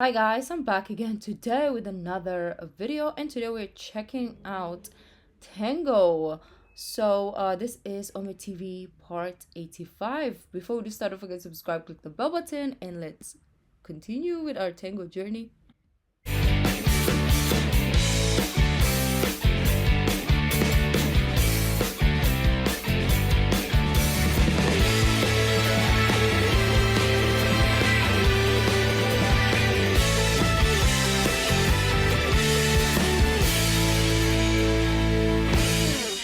Hi guys, I'm back again today with another video, and today we're checking out Tango. This is OME TV part 85. Before we start, don't forget to subscribe, click the bell button, and let's continue with our Tango journey.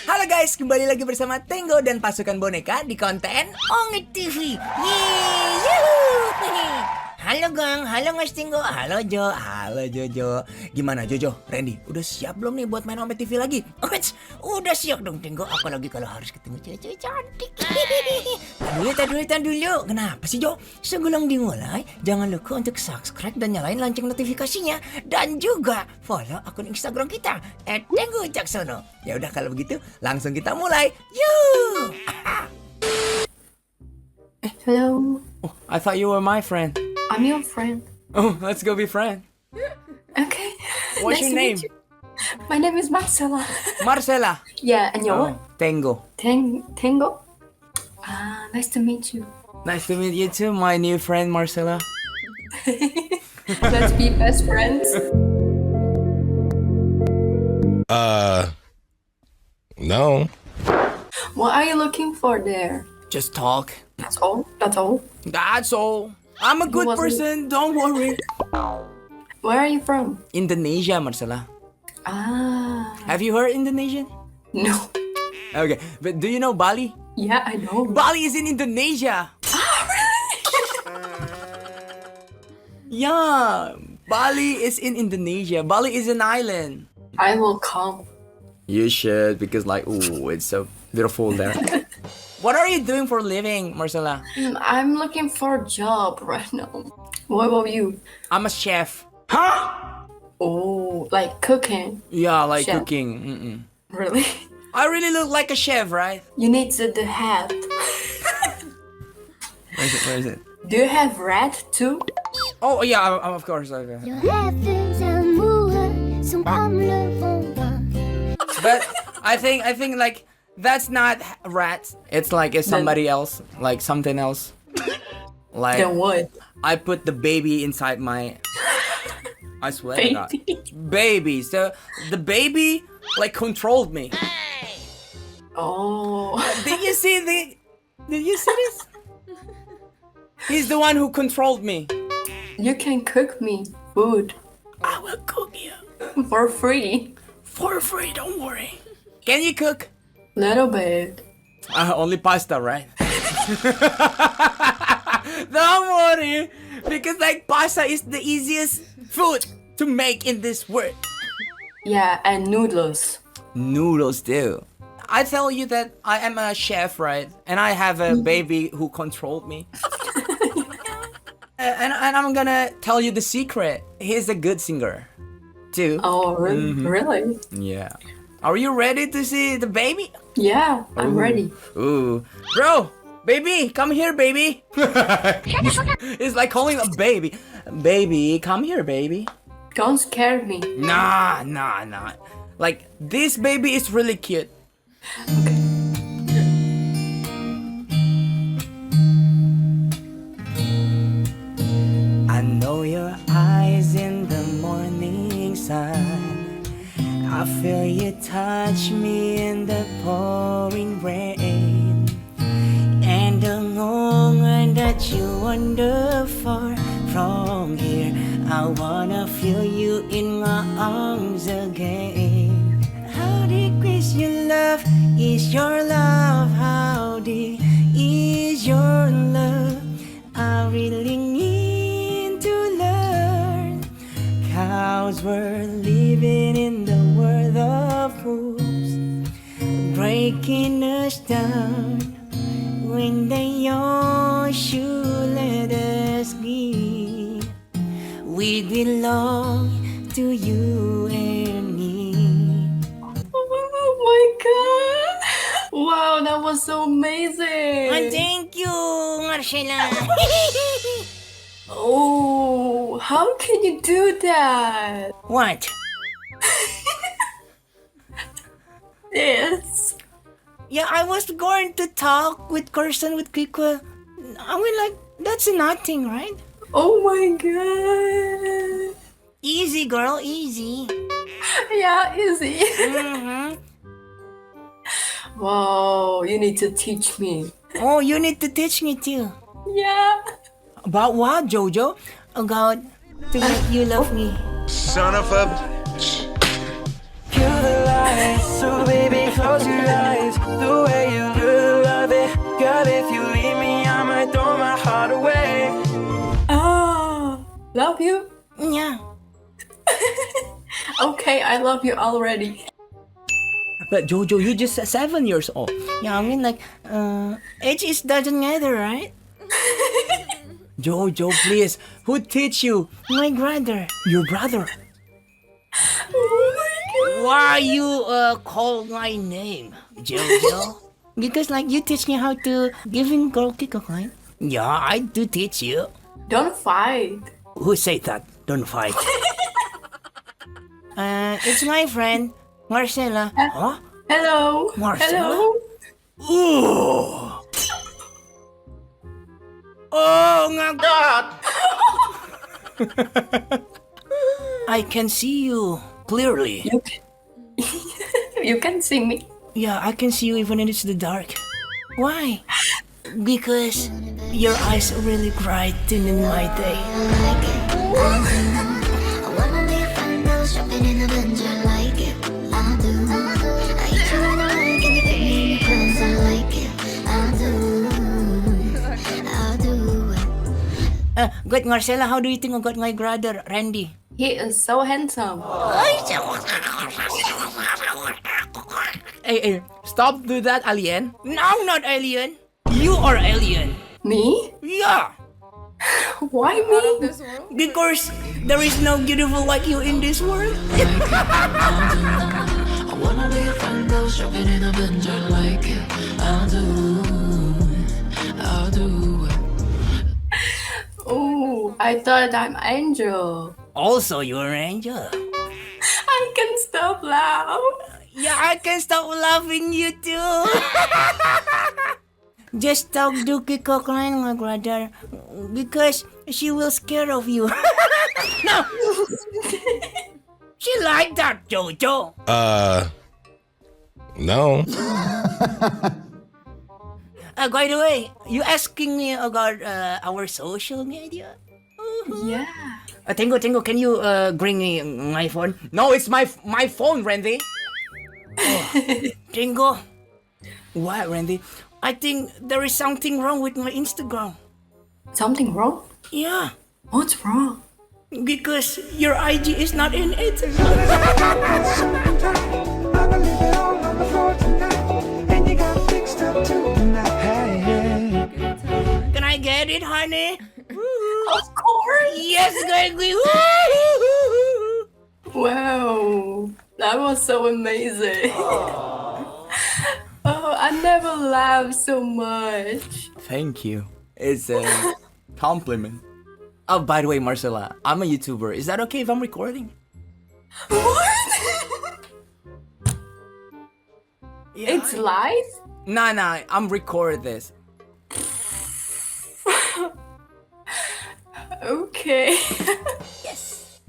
Halo guys, kembali lagi bersama Tenggo dan pasukan boneka di konten OME TV. Yeay, halo Gang, halo Mas Tenggo, halo Jo, halo Jojo. Gimana Jojo, Randy, udah siap belum nih buat main OME TV lagi? Udah siap dong Tenggo, apalagi kalau harus ketemu cewek-cewek cantik. Tahan dulu. Kenapa sih Jo? Sebelum dimulai, jangan lupa untuk subscribe dan nyalain lonceng notifikasinya. Dan juga follow akun Instagram kita @tenggo-wicaksono. Ya udah kalau begitu, langsung kita mulai. Yuk! Hello, Oh, I thought you were my friend. I'm your friend. Oh, let's go be friends. Okay. What's Nice your to name? meet you. My name is Marcella. Marcela. Yeah, and your Oh, what? Tenggo. Tango? Nice to meet you. Nice to meet you too, my new friend Marcela. Let's be best friends. No. What are you looking for there? Just talk. That's all? That's all? That's all. I'm a good wasn't- person, don't worry. Where are you from? Indonesia, Marcela. Have Have you heard Indonesian? no. Okay, but do you know Bali? Yeah, I know. Bali is in Indonesia. Yeah, Bali is in Indonesia. Bali is an island. I will come. You should, because it's so beautiful there. What are you doing for a living, Marcela? I'm looking for a job right now. What about you? I'm a chef. Oh, like cooking. Yeah, like Chef. cooking. Really? I really look like a chef, right? You need the hat. Where is it? Do you have rat too? Oh yeah, of course. Okay. Je rêve amoureux sont comme le vent. But I think like that's not rat. It's like it's somebody else, like something else. Like Then what? I put the baby inside my. I swear to God. Baby. Baby. So the baby like controlled me. Oh. Did you see this? He's the one who controlled me. You can cook me food I will cook you for free. for free. Don't worry. Can you cook? Little bit. Only pasta, right? Don't worry, because like pasta is the easiest food to make in this world. Yeah, and noodles. Noodles too. I tell you that I am a chef, right? And I have a baby who controlled me. And I'm gonna tell you the secret. He's a good singer, too. Oh, really? Yeah. Are you ready to see the baby? Yeah, I'm ready. Ooh. Bro, baby, come here, baby. It's like calling a baby. Baby, come here, baby. Don't scare me. Nah. Like, this baby is really cute. I know your eyes in the morning sun. I feel you touch me in the pouring rain. And the moment that you wander far from here, I wanna feel you in my arms again. How deep is your love? Is your love? How deep is your love? I really need to learn. 'Cause we're living in the world of fools, breaking us down. When they all should let us be, we belong to you and me. Oh my god. Wow, that was so amazing. Thank you, Marcela. Oh, how can you do that? What? Yes. Yeah, I was going to talk with Carson with Kiko. I mean, like, that's nothing, right? Oh my god. Easy, girl, easy. Yeah, easy. Mm-hmm. Wow, you need to teach me. Oh, you need to teach me too. Yeah. About what, Jojo? About to make you love me. Son of a... You're the light, so baby close your eyes. The way you do love it, girl. If you leave me, I'ma throw my heart away. Ah, love you. Yeah. Okay, I love you already. But Jojo, you just 7 years old. Yeah, I mean, like, age is doesn't matter, right? Jojo, please. Who teach you? My brother. Your brother. Oh my god. Why you call my name, Jojo? Because like you teach me how to giving girl kick, right? Yeah, I do teach you. Don't fight. Who said that? Don't fight. It's my friend, Marcela. Huh? Hello. Marcella? Hello. Ooh. Oh my god! I can see you clearly. You can, you can see me. Yeah, I can see you even in it's the dark. Why? Because your eyes are really bright in my day. I wanna be a friend, I was jumping in the binge, I like it. I do. I eat you when I like it, you fit me in your clothes, I like it. I do. I do. Good, Marcela, how do you think I got my brother, Randy? He is so handsome. Hey, stop do that, alien. No, I'm not alien. You are alien. Me? Yeah, Why me? This world? because there is no beautiful like you in this world. I wanna be a friend, I was jumping in a binge, I like it. I'll do. I'll do. Oh, I thought I'm Angel. Also, you're an angel. I can stop loud. Yeah, I can stop laughing you too. Just talk to Kiko Klein, my brother, because she will scare of you. No, she like that, Jojo. No. By the way, you asking me about our social media? Yeah. Tenggo, can you bring me my phone? No, it's my phone, Randy. Oh, Tenggo. What, Randy? I think there is something wrong with my Instagram. Something wrong? Yeah, What's wrong? because your IG is not in it. Can I get it, honey? Of course. Yes, baby. Wow. That was so amazing. Oh, I never laughed so much. Thank you. It's a compliment. Oh, by the way, Marcela, I'm a YouTuber. Is that okay if I'm recording? What? Yeah. It's live? Nah, I'm record this. Okay. Yes.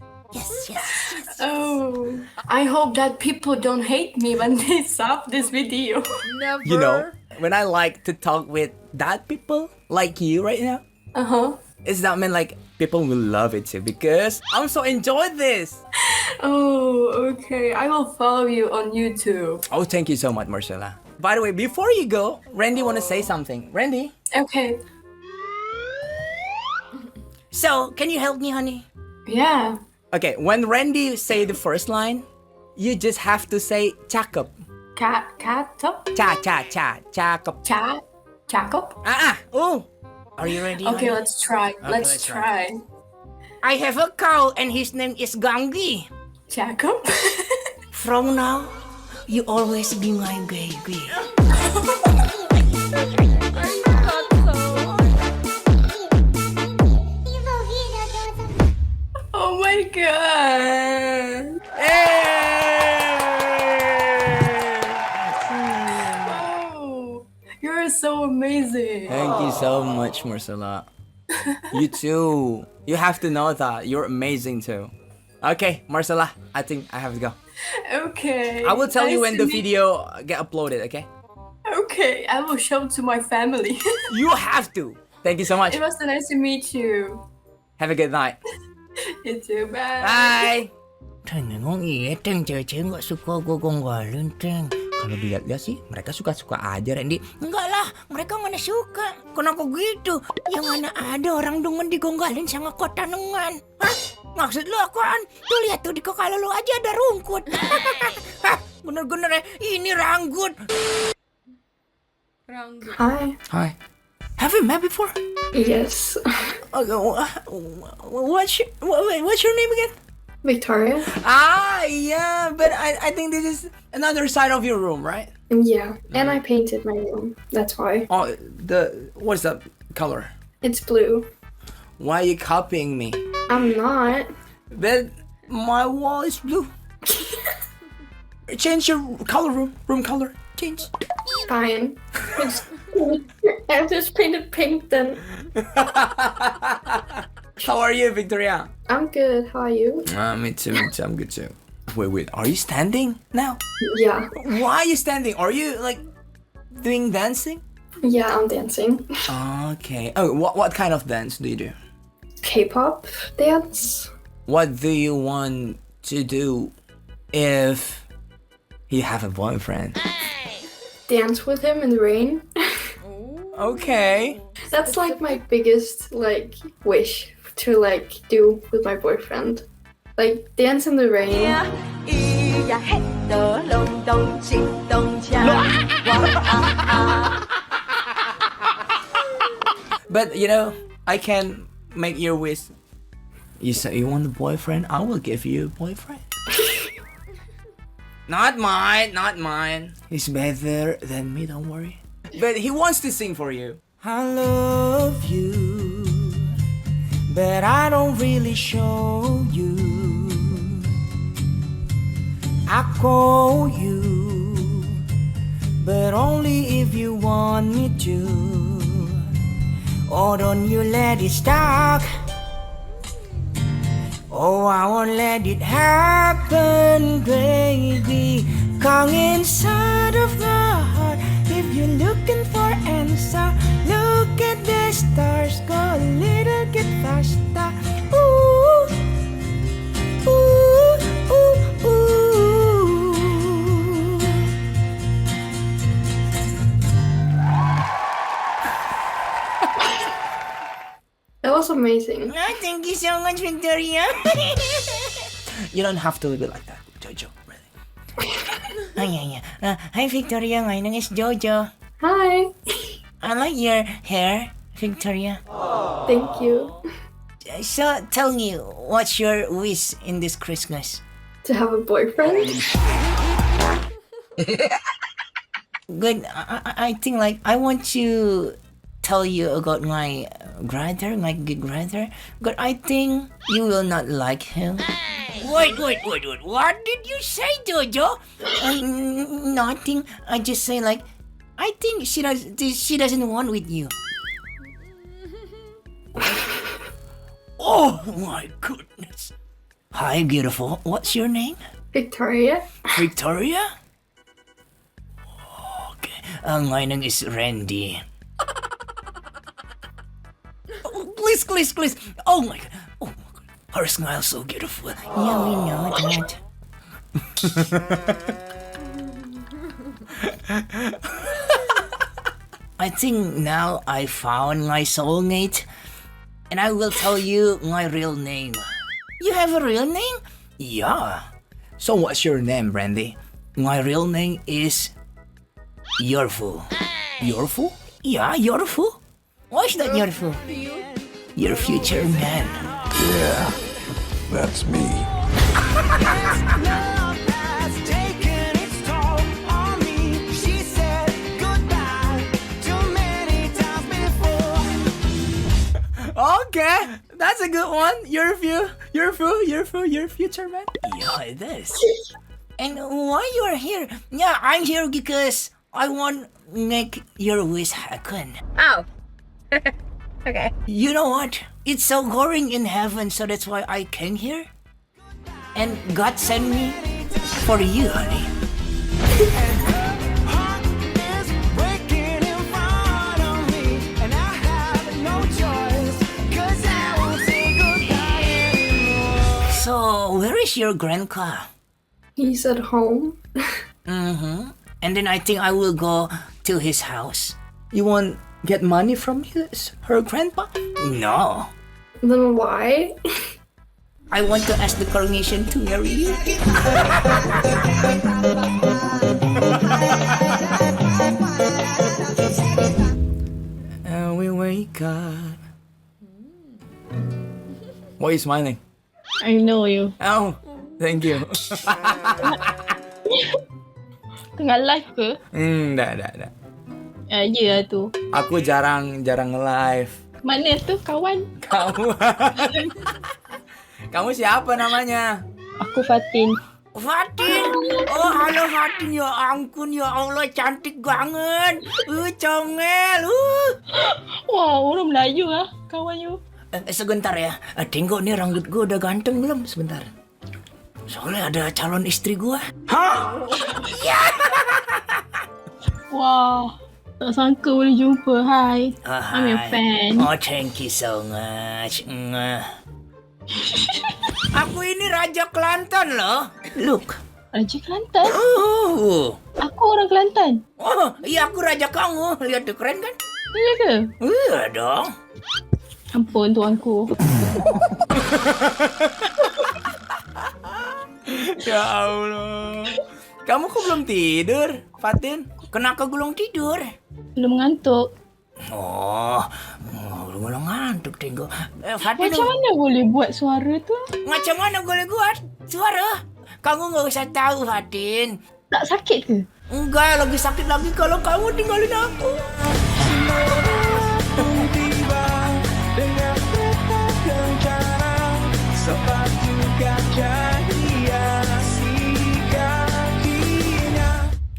Oh, I hope that people don't hate me when they sub this video. Never. You know, when I like to talk with that people like you right now, Uh-huh. it's that mean like people will love it too because I'm so enjoy this. Oh, okay. I will follow you on YouTube. Oh, thank you so much, Marcela. By the way, before you go, Randy want to say something. Randy, Okay. so can you help me, honey? Yeah. Okay, when Randy say the first line, you just have to say cakep. Catop? Cakep. Chakop? Oh. Are you ready? Okay, honey? let's try. Let's try. I have a cow and his name is Gangi. Chakop? From now, you always be my baby. my god. Oh, you're so amazing. Thank you so much, Marcela. You too. You have to know that you're amazing too. Okay, Marcela, I think I have to go. Okay. I will tell you Nice when to the meet- video get uploaded, okay? Okay, I will show to my family. You have to. Thank you so much. It was so nice to meet you. Have a good night. You too. Bye. Bye. Teng, emang iya Teng, cewek-cewek gak suka gue gonggalin Teng. Kalau dilihat-lihat sih mereka suka-suka aja Randy. Enggak lah, mereka mana suka. Kenapa gitu? Yang mana ada orang demen digonggalin sama kota nengan. Hah? Maksud lu apaan? Tuh lihat tuh di kepala lu aja ada rungkut. Hah? Bener-bener ya, ini ranggut. Hi. Hi. Have we met before? Yes. What's your name again? Victoria? Ah, yeah, but I think this is another side of your room, right? Yeah. And I painted my room. That's why. Oh, what's the color? It's blue. Why are you copying me? I'm not. But my wall is blue. Change your color, room color. Change. Fine. I just painted pink then. How are you, Victoria? I'm good. How are you? Me too. I'm good too. Wait. Are you standing now? Yeah. Why are you standing? Are you like doing dancing? Yeah, I'm dancing. Okay. Oh, what kind of dance do you do? K-pop dance. What do you want to do if you have a boyfriend? Dance with him in the rain. Okay. That's like my biggest wish to do with my boyfriend. Like dance in the rain. But I can make your wish. You say you want a boyfriend, I will give you a boyfriend. Not mine. He's better than me, don't worry. But he wants to sing for you. I love you, but I don't really show you. I call you, but only if you want me to. Oh, don't you let it stop. Oh, I won't let it happen, baby. Come inside of my heart. If you're looking for answer, look at the stars. Go a little bit faster. Ooh, ooh, ooh, ooh. That was amazing. Thank you so much, Victoria. You don't have to leave it like that, Jojo. Really. Hi, Victoria. My name is Jojo. Hi. I like your hair, Victoria. Thank you. So, tell me, what's your wish in this Christmas? To have a boyfriend? Good. I think I want to tell you about my brother, my good brother. But I think you will not like him. Wait. What did you say, Jojo? Nothing. I just say I think she doesn't want with you. Oh my goodness. Hi, beautiful. What's your name? Victoria? Victoria? Okay. My name is Randy. Oh, please. Oh my god. Her smile so beautiful. Yeah, we know that. I think now I found my soulmate, and I will tell you my real name. You have a real name? Yeah. So what's your name, Brandy? My real name is Yorfu. Yorfu? Yeah, Yorfu. Why is that Yorfu? Your future man. Yeah, that's me. Okay, that's a good one. your future man? Yeah, it is. And why you are here? Yeah, I'm here because I want make your wish happen. Oh. Okay. You know what? It's so boring in heaven, so that's why I came here. And God sent me for you, honey. So, where is your grandpa? He's at home. Mm-hmm. And then I think I will go to his house. You won't get money from her grandpa? No. Then why? I want to ask the coronation to marry you. We wake up. Why are you smiling? I know you. Oh, thank you. Tengah live ke? Dah. Ya tu. Aku jarang nge-live. Mana tu kawan? Kamu siapa namanya? Aku Fatin. Fatin. Oh, halo Fatin. Ya ampun, ya Allah, cantik banget. Comel. Wah, orang Melayu ah, kawan you. Sebentar ya. Tengok nih rambut gue udah ganteng belum? Sebentar. Soalnya ada calon istri gue. Hah? Wah, tak sangka boleh jumpa. Hi. I'm your fan. Oh, thank you so much. Aku ini Raja Kelantan loh. Look. Raja Kelantan? Oh. Aku orang Kelantan. Oh, iya aku Raja kamu. Lihat tuh, keren kan? Iya ke? Iya dong. Ampun tuanku. Ya Allah. Kamu kok belum tidur, Fatin? Kenapa belum tidur? Belum ngantuk. Oh, belum ngantuk, Tenggo. Fatin, Macam mana boleh buat suara tu? macam mana boleh buat suara? Kamu nggak usah tahu, Fatin. Tak sakit ke? Enggak, lagi sakit lagi kalau kamu tinggalin aku.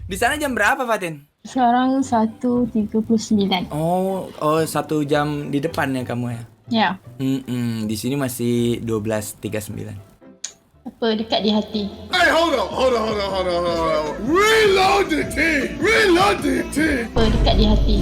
Di sana jam berapa, Fatin? Sekarang 1:39. Oh, 1 jam di depan ya kamu ya? Ya. Di sini masih 12:39. Apa dekat di hati? Hey, hold on. Reload the team. Apa dekat di hati?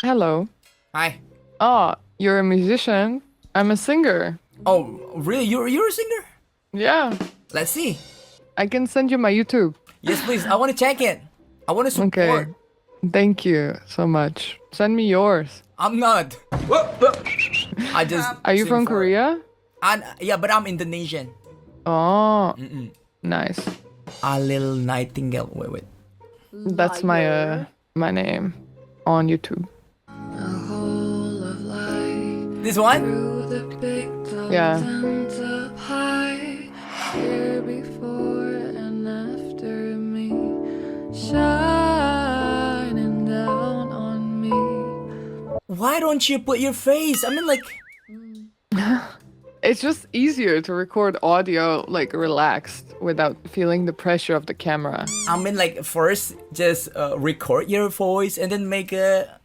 Hello. Hi. Oh, you're a musician. I'm a singer. Oh, really? You're a singer? Yeah. Let's see. I can send you my YouTube. Yes, please. I want to check it. I want to support. Okay. Thank you so much. Send me yours. I'm not. I just. Are you sing from for- Korea? Yeah, but I'm Indonesian. Oh, nice. A little nightingale. Wait. That's my my name on YouTube. This one? Yeah. Why don't you put your face? I mean, like. It's just easier to record audio like relaxed without feeling the pressure of the camera. I mean, like, first just record your voice and then make a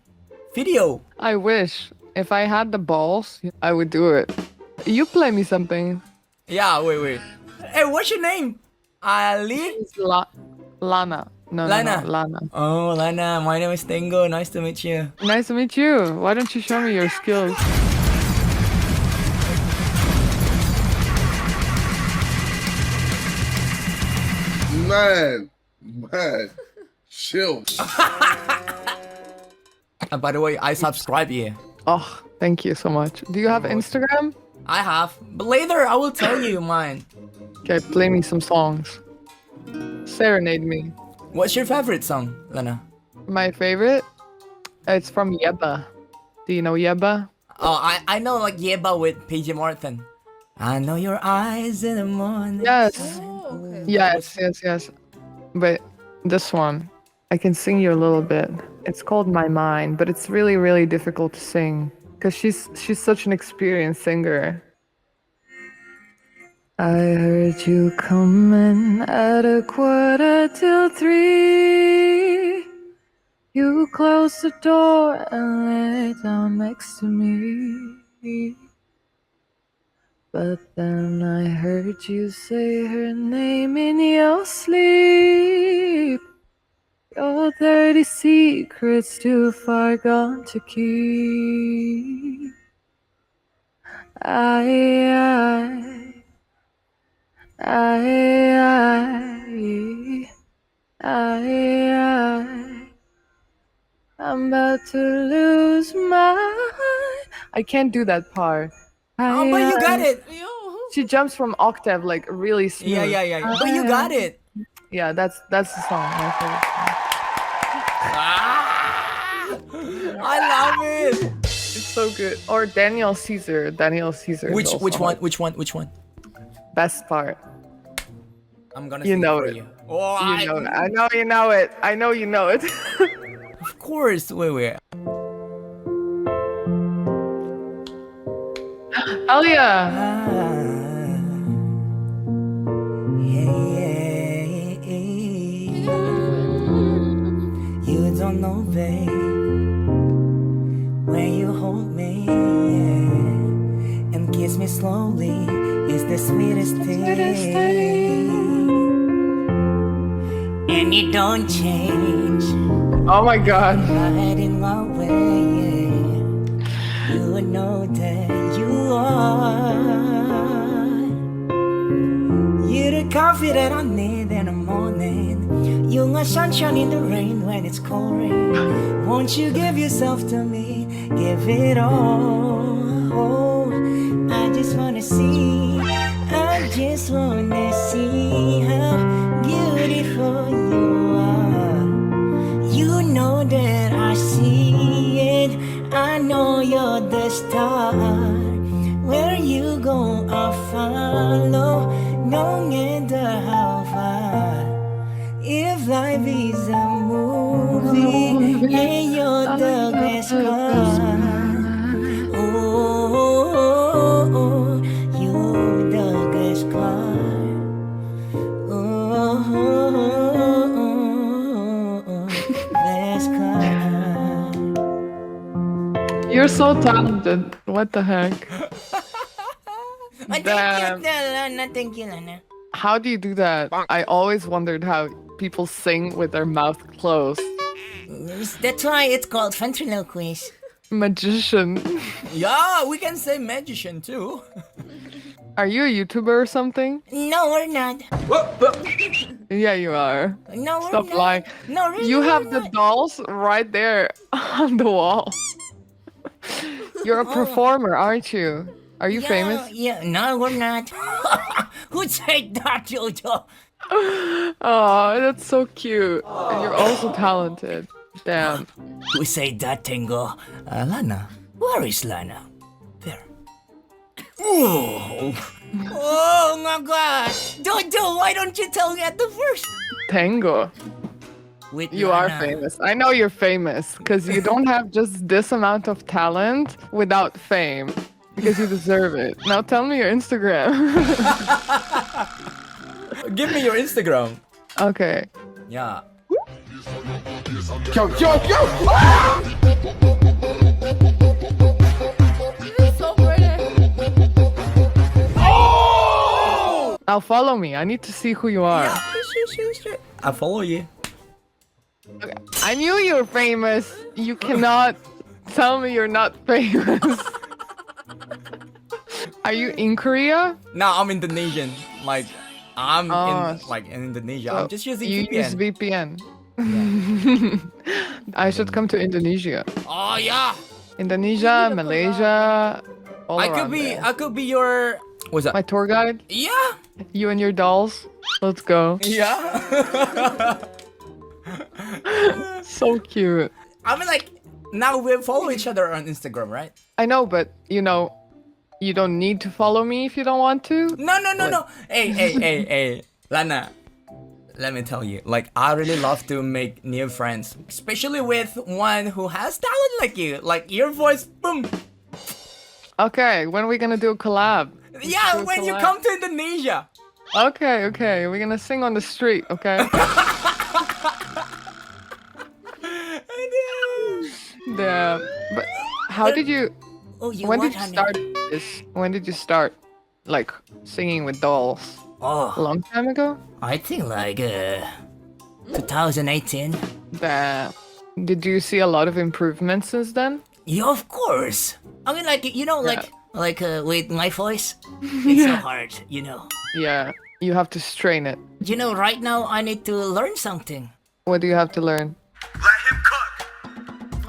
video. I wish if I had the balls, I would do it. You play me something. Yeah, wait. Hey, what's your name? Ali? It's Lana. No, Lana. Lana. Oh, Lana. My name is Tenggo. Nice to meet you. Nice to meet you. Why don't you show me your skills? Man. Chill. By the way, I subscribe here. Oh, thank you so much. Do you have Instagram? I have. But later, I will tell you mine. Okay, play me some songs. Serenade me. What's your favorite song, Lana? My favorite? It's from Yeba. Do you know Yeba? Oh, I know like Yeba with PJ Morton. I know your eyes in the morning. Yes. Oh, okay. Yes. But this one. I can sing you a little bit. It's called My Mind, but it's really, really difficult to sing because she's such an experienced singer. I heard you coming at 3:15. You closed the door and lay down next to me. But then I heard you say her name in your sleep. Your dirty secrets too far gone to keep. I'm about to lose my. I can't do that part. Oh, but you got it. She jumps from octave like really smooth. Yeah. But you got it. Yeah, that's the song. My favorite song. I love it. It's so good. Or Daniel Caesar. Which one? Best part. I'm gonna You sing know for it. you. Oh, You know it. I know you know it. I know you know it. Of course. Wait. Hell yeah. You don't know, babe, when you hold me, yeah, and kiss me slowly, is the sweetest thing. And you don't change. Oh my god. Right in my way, yeah. You would know that you are. You're the coffee that I need in the morning. You're my sunshine in the rain when it's pouring. Won't you give yourself to me? Give it all. Oh, I just wanna see. I just wanna see how beautiful you are. You know that I see it. I know you're the star. Where you go, I'll follow. No matter how far. If life is a movie and you're the best part, oh, you're the best part. Best part. You're so talented. What the heck? Damn. Thank you, Lana. How do you do that? I always wondered how people sing with their mouth closed. That's why it's called ventriloquist. Magician. Yeah, we can say magician too. Are you a YouTuber or something? No, we're not. Yeah, you are. No, we're Stop not. lying. No, really, You have we're the not. dolls right there on the wall. You're a performer, aren't you? Are you famous? Yeah, no, we're not. Who said that, Jojo? Oh, that's so cute. And you're also talented. Damn. Who said that, Tenggo? Lana. Where is Lana? There. Oh my god. Jojo, why don't you tell me at the first? Tango. With You are Lana. famous. I know you're famous because you don't have just this amount of talent without fame. Because you deserve it. Now tell me your Instagram. Give me your Instagram. Okay. Yeah. So pretty. Now follow me. I need to see who you are. Sure. I follow you. Okay. I knew you were famous. You cannot tell me you're not famous. Are you in Korea? No, I'm Indonesian. Like, I'm in Indonesia. I'm just using You VPN. use VPN. I should come to Indonesia. Oh yeah. Indonesia, Malaysia. All I around there. could be your. What's that? My tour guide. Yeah. You and your dolls. Let's go. Yeah. So cute. I mean, like, now we follow each other on Instagram, right? I know, but you know, you don't need to follow me if you don't want to. No. Hey, Lana. Let me tell you, like, I really love to make new friends, especially with one who has talent like you. Like, your voice, boom. Okay, when are we gonna do a collab? Yeah, do a when you collab. come to Indonesia. Okay, okay. We're gonna sing on the street, okay? Yeah. But how did you... Oh, you When what, did you honey? start this? When did you start, like, singing with dolls? A Oh, long time ago? I think like 2018. Damn. Did you see a lot of improvements since then? Yeah, of course. I mean, like, you know, Yeah. like with my voice, it's so hard, you know. Yeah. You have to strain it. You know, right now I need to learn something. What do you have to learn?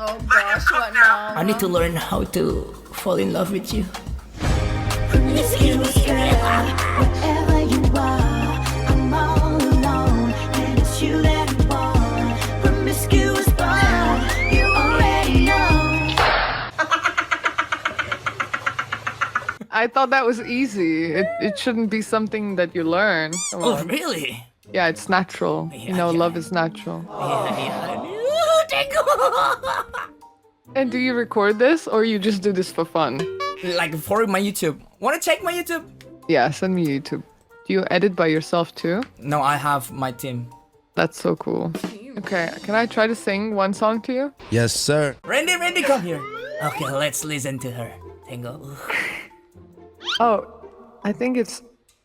Oh gosh, what now? I need to learn how to fall in love with you. Promiscuous girl, wherever you are, I'm all alone, and it's you that I want. Promiscuous boy, you already know. I thought that was easy. It shouldn't be something that you learn. Come Oh, on. really? Yeah, it's natural. You know, love is natural. Yeah. Ooh, tenggo. And do you record this or you just do this for fun? Like for my YouTube. Wanna check my YouTube? Yeah, send me YouTube. Do you edit by yourself too? No, I have my team. That's so cool. Okay, can I try to sing one song to you? Yes, sir. Randy, come here. Okay, let's listen to her. Tenggo. Oh, I think it's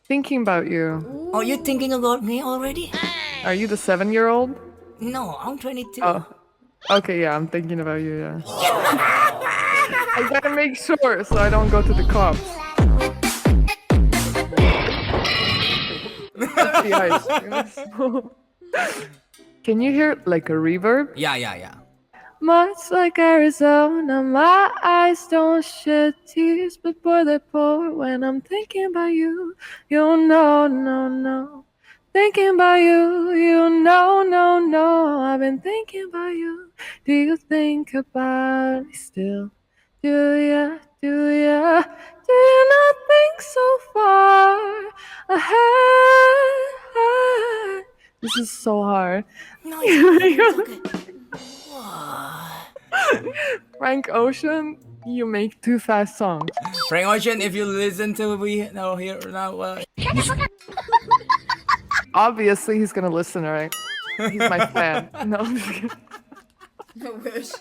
Thinking About You. Oh, you thinking about me already? Are you the 7-year-old? No, I'm 22. Oh. Okay, yeah, I'm thinking about you, yeah. I gotta make sure so I don't go to the cops. The ice cream. Can you hear like a reverb? Yeah. Much like Arizona, my eyes don't shed tears, but boy, they pour when I'm thinking about you. You know, no. Thinking about you, you know, no. I've been thinking about you. Do you think about me still? Do ya? Do you not think so far ahead? This is so hard. No, it's okay. Frank Ocean, you make too fast songs. Frank Ocean, if you listen to me now here now, Obviously, he's gonna listen, right? He's my fan. No, I'm just kidding. I wish.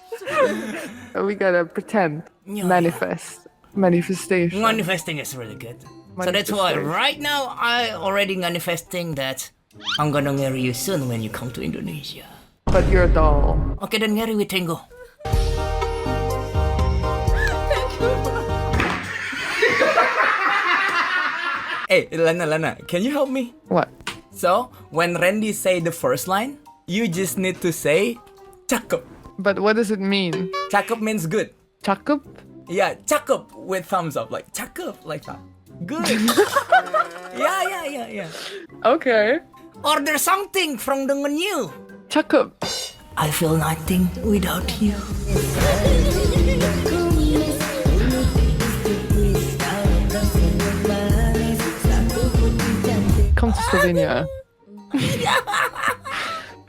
We gotta pretend. Manifest. Manifestation. manifesting is really good. So that's why Manifestation. right now I already manifesting that I'm gonna marry you soon when you come to Indonesia. But you're a doll. Okay, then marry with Tenggo. Hey, Lana, can you help me? What? So, when Randy say the first line, you just need to say cakep. But what does it mean? Cakep means good. Chakup? Yeah, cakep with thumbs up, like cakep, like that. Good. yeah. Okay. Order something from the menu. Chakup. I feel nothing without you. Come to Slovenia.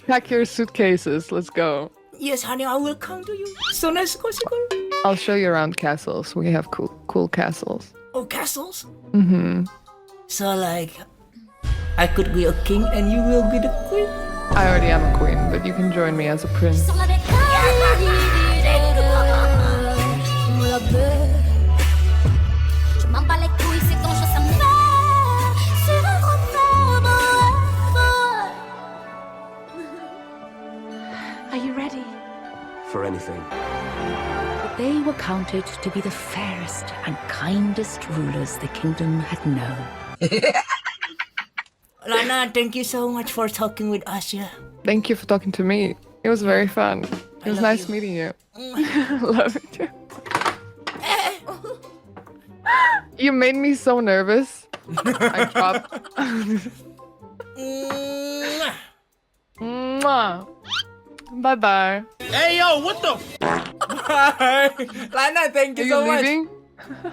Pack your suitcases. Let's go. Yes, honey, I will come to you soon as possible. I'll show you around castles. We have cool castles. Oh, castles? Mm-hmm. So, like, I could be a king and you will be the queen? I already am a queen, but you can join me as a prince. Are you ready? For anything. They were counted to be the fairest and kindest rulers the kingdom had known. Lana, thank you so much for talking with us, yeah. Thank you for talking to me. It was very fun. It was love nice you. meeting you. Love you too. You made me so nervous. I dropped. Mwah. Bye-bye. Hey, yo, what the? Lana, thank you Are so you much. leaving?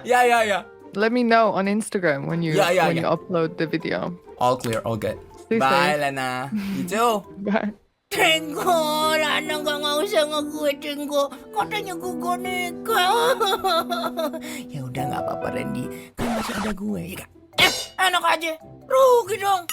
Yeah. Let me know on Instagram when you Yeah. upload the video. All clear, all good. Stay Bye, safe. Lana. You too. Bye. Tenggo, Lana nggak usah gue Tenggo. Katanya gue boneka. Ya udah nggak apa-apa Randy, kan masih ada gue. Ya nggak? Enak aja. Rugi dong.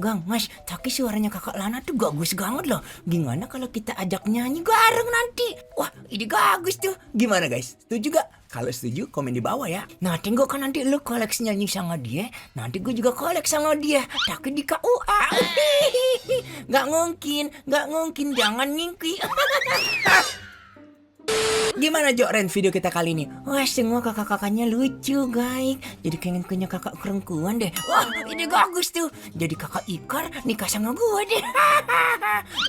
Gang, Mas, tapi suaranya kakak Lana tuh bagus banget loh. Gimana kalau kita ajak nyanyi bareng nanti? Wah, ide bagus tuh. Gimana guys? Setuju gak? Kalau setuju, komen di bawah ya. Nah, tengok kan nanti lu koleksi nyanyi sama dia. Nanti gue juga koleksi sama dia. Tapi di KUA. Gak mungkin. Jangan ngingki. Gimana Jo Ren video kita kali ini? Wah, semua kakak-kakaknya lucu guys. Jadi pengen punya kakak perempuan deh. Wah, ide bagus tuh. Jadi kakak Ikar nikah sama gue deh.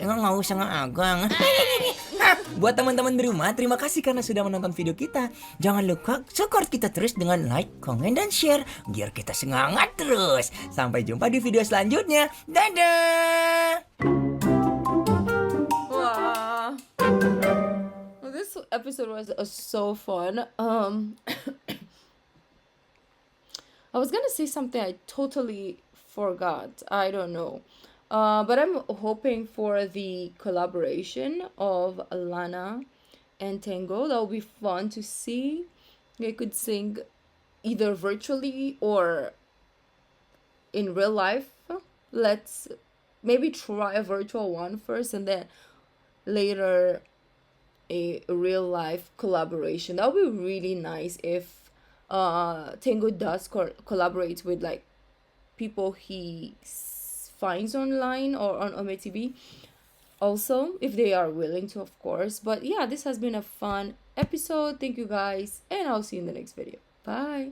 Emang mau sama Agang. Buat teman-teman di rumah, terima kasih karena sudah menonton video kita. Jangan lupa support kita terus dengan like, comment, dan share biar kita semangat terus. Sampai jumpa di video selanjutnya. Dadah. Wow. This episode was so fun. I was gonna say something I totally forgot. I don't know. But I'm hoping for the collaboration of Lana and Tango. That would be fun to see. They could sing either virtually or in real life. Let's maybe try a virtual one first and then later a real life collaboration. That would be really nice if Tango does collaborate with like people he finds online or on OME TV. Also, if they are willing to, of course. But yeah, this has been a fun episode. Thank you guys, and I'll see you in the next video. Bye.